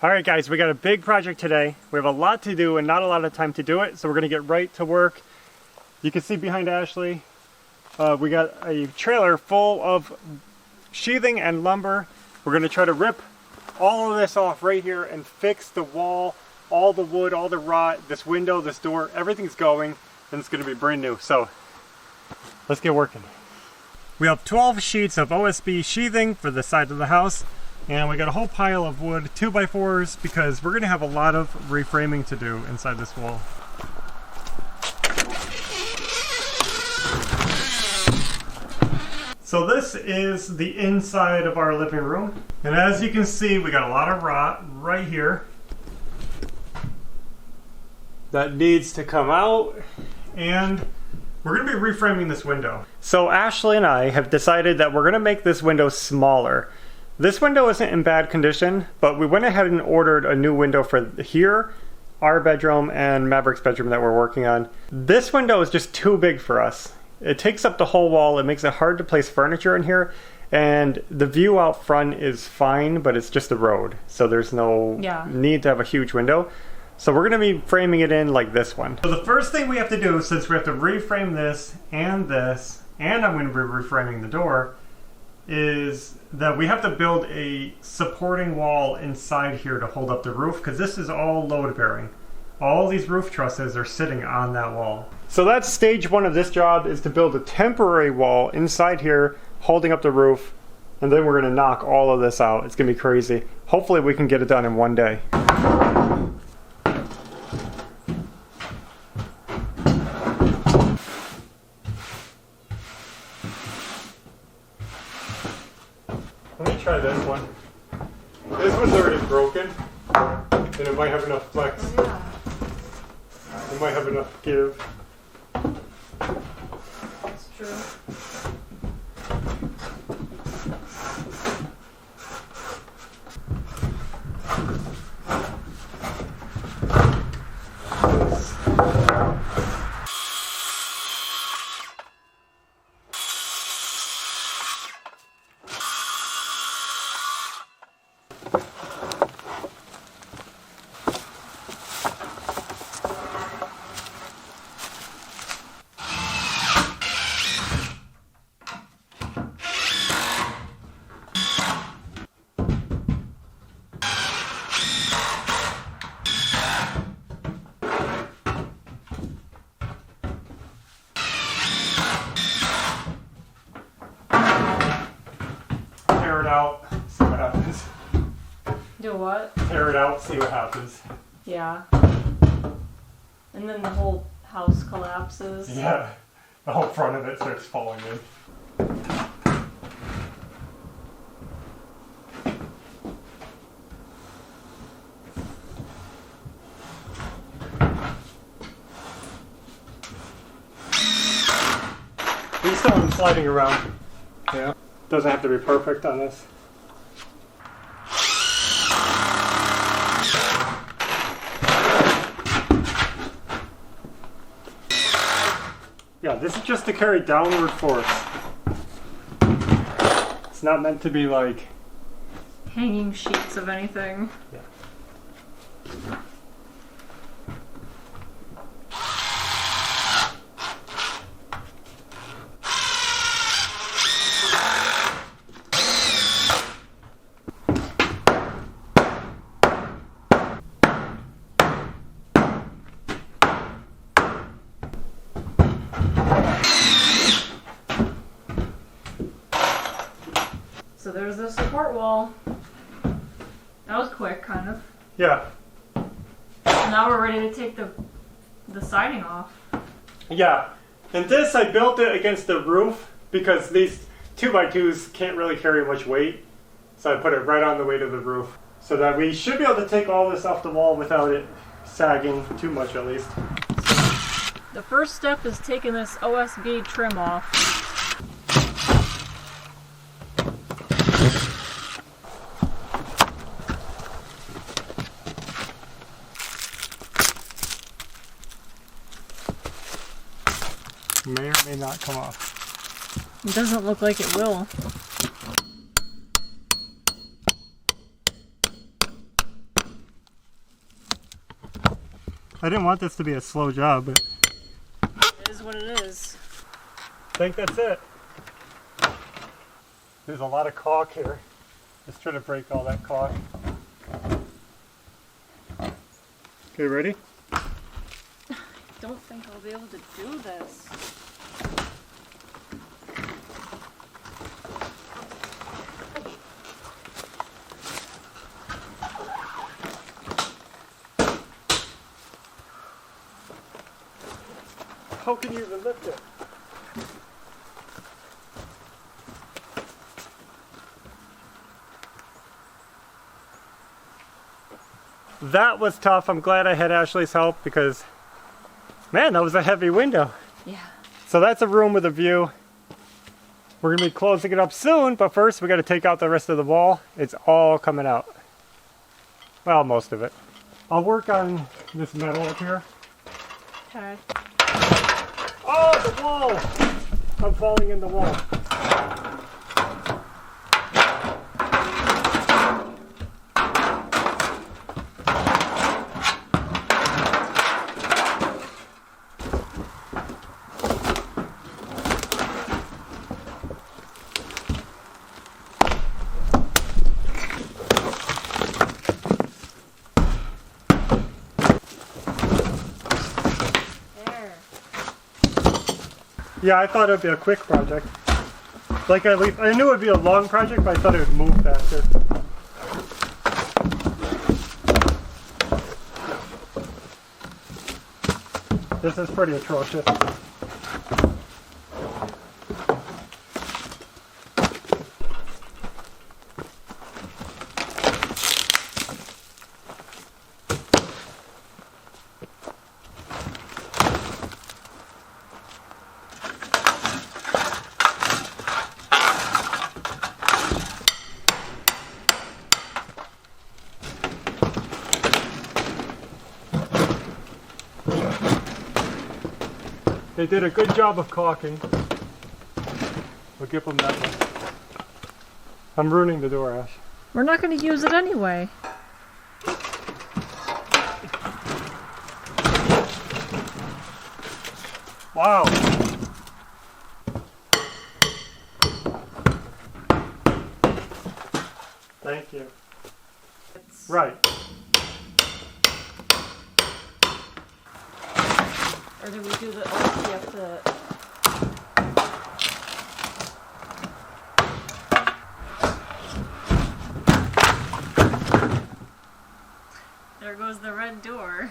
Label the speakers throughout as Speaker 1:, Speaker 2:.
Speaker 1: Alright guys, we got a big project today. We have a lot to do and not a lot of time to do it, so we're going to get right to work. You can see behind Ashley, we got a trailer full of sheathing and lumber. We're going to try to rip all of this off right here and fix the wall, all the wood, all the rot, this window, this door, everything's going, and it's going to be brand new. So let's get working. We have 12 sheets of OSB sheathing for the side of the house. And we got a whole pile of wood, 2x4s, because we're going to have a lot of reframing to do inside this wall. So this is the inside of our living room. And as you can see, we got a lot of rot right here that needs to come out. And we're going to be reframing this window. So Ashley and I have decided that we're going to make this window smaller. This window isn't in bad condition, but we went ahead and ordered a new window for here, our bedroom, and Maverick's bedroom that we're working on. This window is just too big for us. It takes up the whole wall, it makes it hard to place furniture in here, and the view out front is fine, but it's just the road, so there's no need to have a huge window. So we're going to be framing it in like this one. So the first thing we have to do, since we have to reframe this, and I'm going to be reframing the door, is that we have to build a supporting wall inside here to hold up the roof, because this is all load bearing. All these roof trusses are sitting on that wall. So that's stage one of this job, is to build a temporary wall inside here holding up the roof, and then we're going to knock all of this out. It's going to be crazy. Hopefully we can get it done in one day. Let me try this one. This one's already broken, and it might have enough flex. Oh, yeah. It might have enough give.
Speaker 2: That's true.
Speaker 1: Tear it out, see what happens.
Speaker 2: Do what?
Speaker 1: Tear it out, see what happens.
Speaker 2: Yeah. And then the whole house collapses.
Speaker 1: Yeah, the whole front of it starts falling in. These still sliding around. Yeah. Doesn't have to be perfect on this. Yeah, this is just to carry downward force. It's not meant to be like
Speaker 2: hanging sheets of anything.
Speaker 1: Yeah.
Speaker 2: So there's the support wall. That was quick, kind of.
Speaker 1: Yeah.
Speaker 2: Now we're ready to take the siding off.
Speaker 1: Yeah. And this, I built it against the roof because these 2x2s can't really carry much weight. So I put it right on the way to the roof. So that we should be able to take all this off the wall without it sagging too much, at least.
Speaker 2: The first step is taking this OSB trim off.
Speaker 1: May or may not come off.
Speaker 2: It doesn't look like it will.
Speaker 1: I didn't want this to be a slow job, but
Speaker 2: It is what it is.
Speaker 1: I think that's it. There's a lot of caulk here. Let's try to break all that caulk. Okay, ready?
Speaker 2: Don't think I'll be able to do this.
Speaker 1: How can you even lift it? That was tough. I'm glad I had Ashley's help because, man, that was a heavy window.
Speaker 2: Yeah.
Speaker 1: So that's a room with a view. We're gonna be closing it up soon, but first we gotta take out the rest of the wall. It's all coming out. Well, most of it. I'll work on this metal up here.
Speaker 2: Okay.
Speaker 1: Oh, the wall! I'm falling in the wall.
Speaker 2: There.
Speaker 1: Yeah, I thought it'd be a quick project. Like I knew it'd be a long project, but I thought it would move faster. This is pretty atrocious. They did a good job of caulking. We'll give them that one. I'm ruining the door, Ash.
Speaker 2: We're not going to use it anyway.
Speaker 1: Wow. Thank you. Right.
Speaker 2: Or do we do the OSPF the... There goes the red door.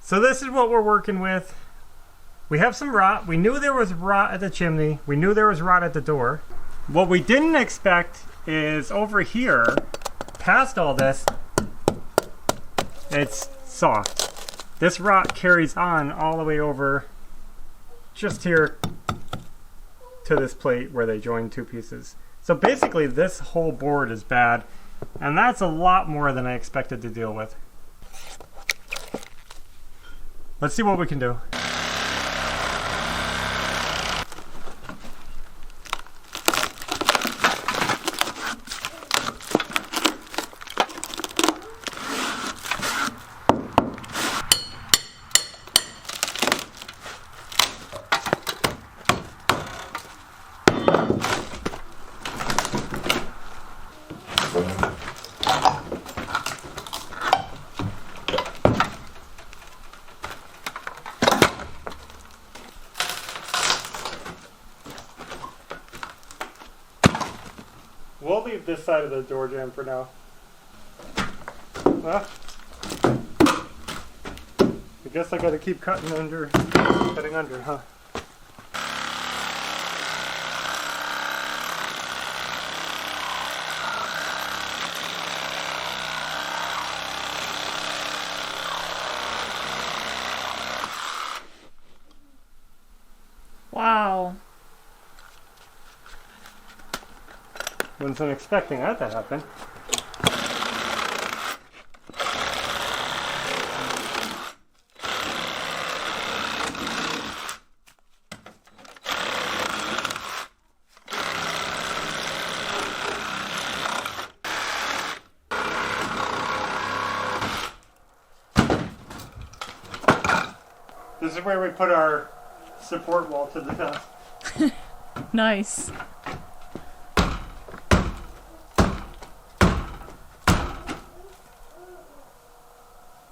Speaker 1: So this is what we're working with. We have some rot. We knew there was rot at the chimney. We knew there was rot at the door. What we didn't expect is over here, past all this, it's soft. This rot carries on all the way over just here to this plate where they join two pieces. So basically this whole board is bad, and that's a lot more than I expected to deal with. Let's see what we can do. We'll leave this side of the door jamb for now. I guess I gotta keep cutting under, huh?
Speaker 2: Wow.
Speaker 1: Wasn't expecting that to happen. This is where we put our support wall to the desk.
Speaker 2: Nice.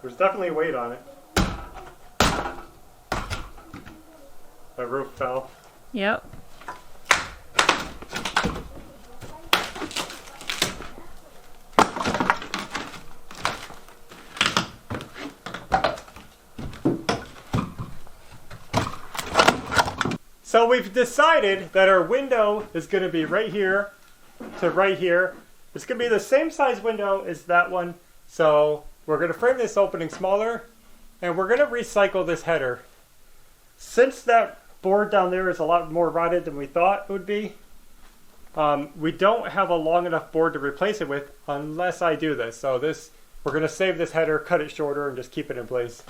Speaker 1: There's definitely weight on it. The roof fell.
Speaker 2: Yep.
Speaker 1: So we've decided that our window is going to be right here to right here. It's going to be the same size window as that one. So we're going to frame this opening smaller, and we're going to recycle this header. Since that board down there is a lot more rotted than we thought it would be, we don't have a long enough board to replace it with unless I do this. So we're going to save this header, cut it shorter, and just keep it in place.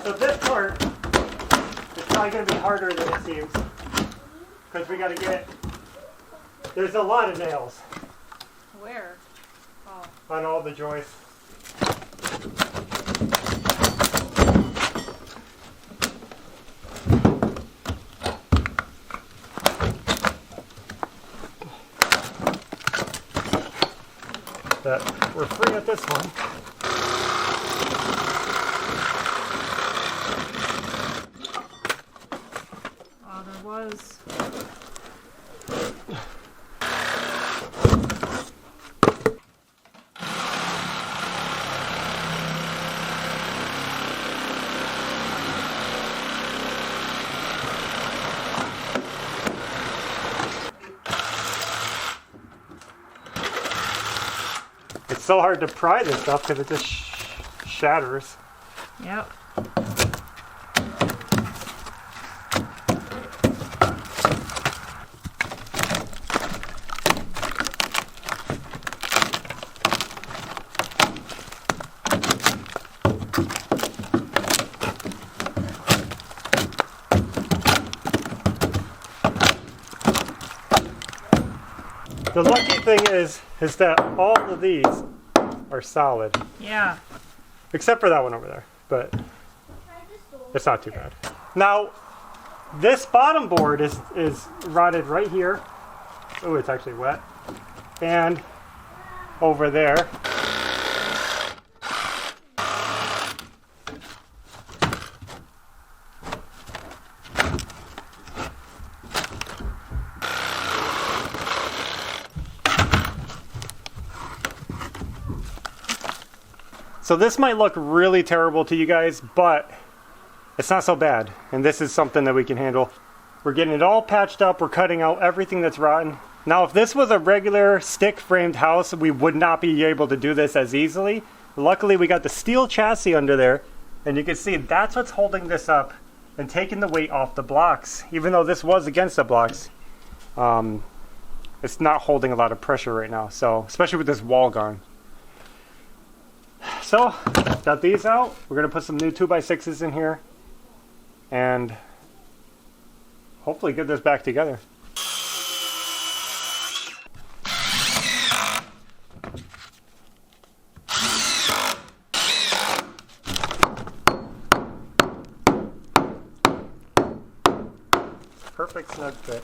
Speaker 1: So this part is probably going to be harder than it seems, because we got to there's a lot of nails.
Speaker 2: Where? Oh.
Speaker 1: On all the joists. But we're free at this one.
Speaker 2: Was.
Speaker 1: It's so hard to pry this stuff because it just shatters.
Speaker 2: Yep.
Speaker 1: The lucky thing is that all of these are solid.
Speaker 2: Yeah.
Speaker 1: Except for that one over there, but it's not too bad. Now, this bottom board is rotted right here. Oh, it's actually wet. And over there. So this might look really terrible to you guys, but it's not so bad. And this is something that we can handle. We're getting it all patched up. We're cutting out everything that's rotten. Now, if this was a regular stick framed house, we would not be able to do this as easily. Luckily, we got the steel chassis under there. And you can see that's what's holding this up and taking the weight off the blocks. Even though this was against the blocks, it's not holding a lot of pressure right now. So, especially with this wall gone. So, got these out. We're going to put some new 2x6s in here. And hopefully get this back together. snug fit.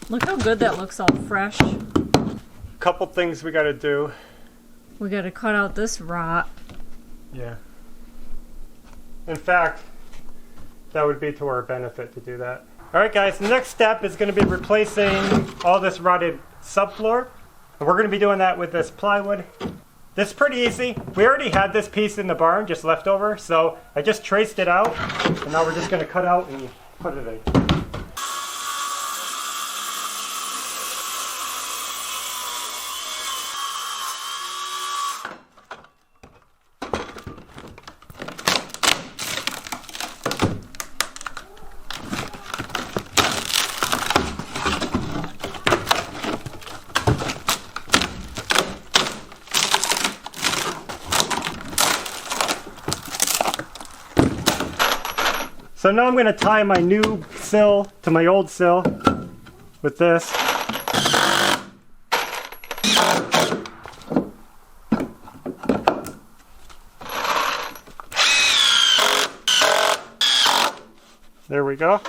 Speaker 2: Look how good that looks, all fresh.
Speaker 1: Couple things we got to do.
Speaker 2: We got to cut out this rot.
Speaker 1: Yeah. In fact, that would be to our benefit to do that. Alright guys, the next step is going to be replacing all this rotted subfloor. And we're going to be doing that with this plywood. This is pretty easy. We already had this piece in the barn, just left over, so I just traced it out. And now we're just going to cut out and put it in. So now I'm going to tie my new sill to my old sill with this. There we go.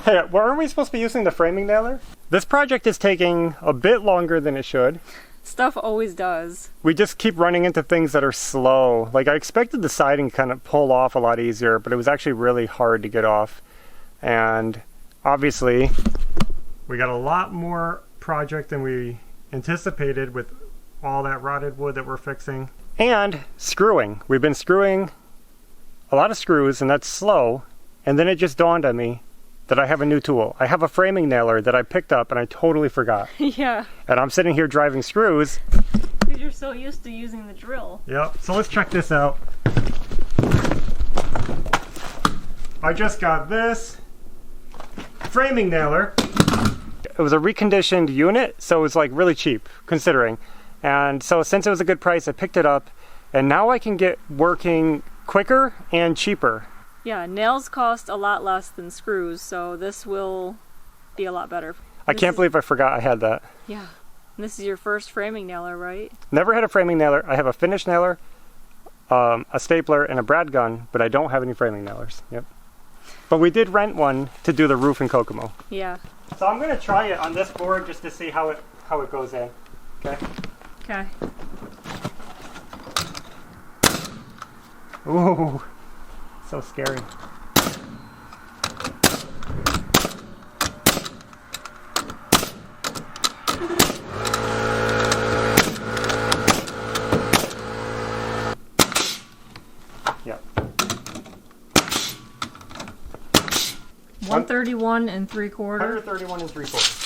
Speaker 1: Hey, weren't we supposed to be using the framing nailer? This project is taking a bit longer than it should.
Speaker 2: Stuff always does.
Speaker 1: We just keep running into things that are slow. Like I expected the siding to kind of pull off a lot easier, but it was actually really hard to get off. And obviously, we got a lot more project than we anticipated with all that rotted wood that we're fixing. And screwing. We've been screwing a lot of screws, and that's slow. And then it just dawned on me that I have a new tool. I have a framing nailer that I picked up and I totally forgot.
Speaker 2: Yeah.
Speaker 1: And I'm sitting here driving screws.
Speaker 2: Because you're so used to using the drill.
Speaker 1: Yep, so let's check this out. I just got this framing nailer. It was a reconditioned unit, so it was like really cheap, considering. And so since it was a good price, I picked it up. And now I can get working quicker and cheaper.
Speaker 2: Yeah, nails cost a lot less than screws, so this will be a lot better.
Speaker 1: I can't believe I forgot I had that.
Speaker 2: Yeah. And this is your first framing nailer, right?
Speaker 1: Never had a framing nailer. I have a finish nailer, a stapler, and a brad gun, but I don't have any framing nailers. Yep. But we did rent one to do the roof in Kokomo.
Speaker 2: Yeah.
Speaker 1: So I'm going to try it on this board just to see how it goes in. Okay?
Speaker 2: Okay.
Speaker 1: Ooh. So scary. Yeah.
Speaker 2: 131 and 3/4.
Speaker 1: 131 and 3/4.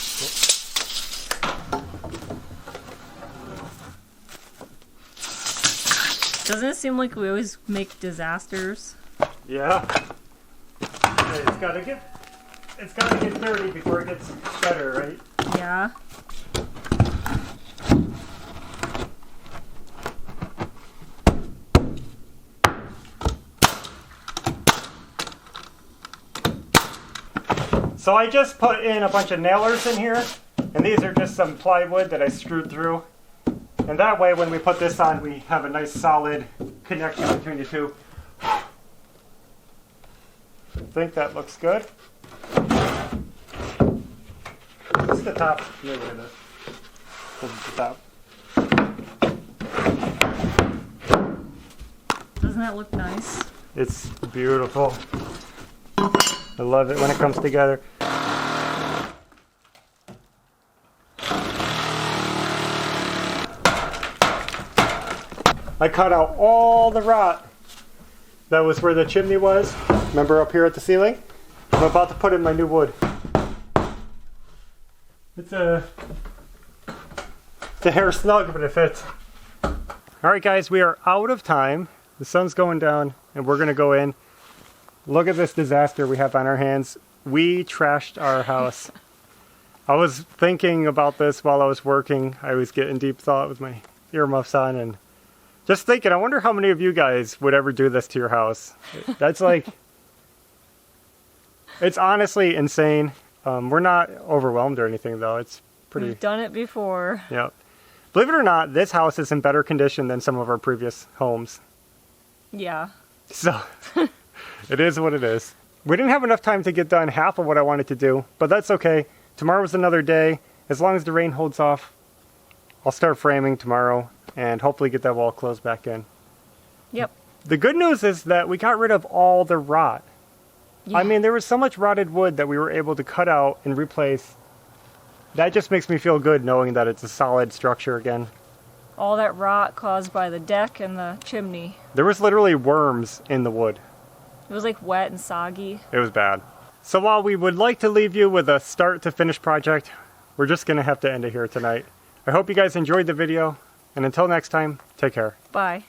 Speaker 2: Yep. Doesn't it seem like we always make disasters?
Speaker 1: Yeah. It's gotta get dirty before it gets better, right?
Speaker 2: Yeah.
Speaker 1: So I just put in a bunch of nailers in here, and these are just some plywood that I screwed through. And that way when we put this on, we have a nice solid connection between the two. I think that looks good. What's the top? Look at this. This is the top.
Speaker 2: Doesn't that look nice?
Speaker 1: It's beautiful. I love it when it comes together. I cut out all the rot that was where the chimney was. Remember up here at the ceiling? I'm about to put in my new wood. It's a hair snug, but it fits. Alright guys, we are out of time. The sun's going down and we're going to go in. Look at this disaster we have on our hands. We trashed our house. I was thinking about this while I was working. I was getting deep thought with my earmuffs on and just thinking, I wonder how many of you guys would ever do this to your house. That's like, it's honestly insane. We're not overwhelmed or anything though. It's pretty...
Speaker 2: We've done it before.
Speaker 1: Yeah. Believe it or not, this house is in better condition than some of our previous homes.
Speaker 2: Yeah.
Speaker 1: So, it is what it is. We didn't have enough time to get done half of what I wanted to do, but that's okay. Tomorrow's another day. As long as the rain holds off, I'll start framing tomorrow and hopefully get that wall closed back in.
Speaker 2: Yep.
Speaker 1: The good news is that we got rid of all the rot.
Speaker 2: Yeah.
Speaker 1: I mean, there was so much rotted wood that we were able to cut out and replace. That just makes me feel good knowing that it's a solid structure again.
Speaker 2: All that rot caused by the deck and the chimney.
Speaker 1: There was literally worms in the wood.
Speaker 2: It was like wet and soggy.
Speaker 1: It was bad. So while we would like to leave you with a start to finish project, we're just going to have to end it here tonight. I hope you guys enjoyed the video, and until next time, take care.
Speaker 2: Bye.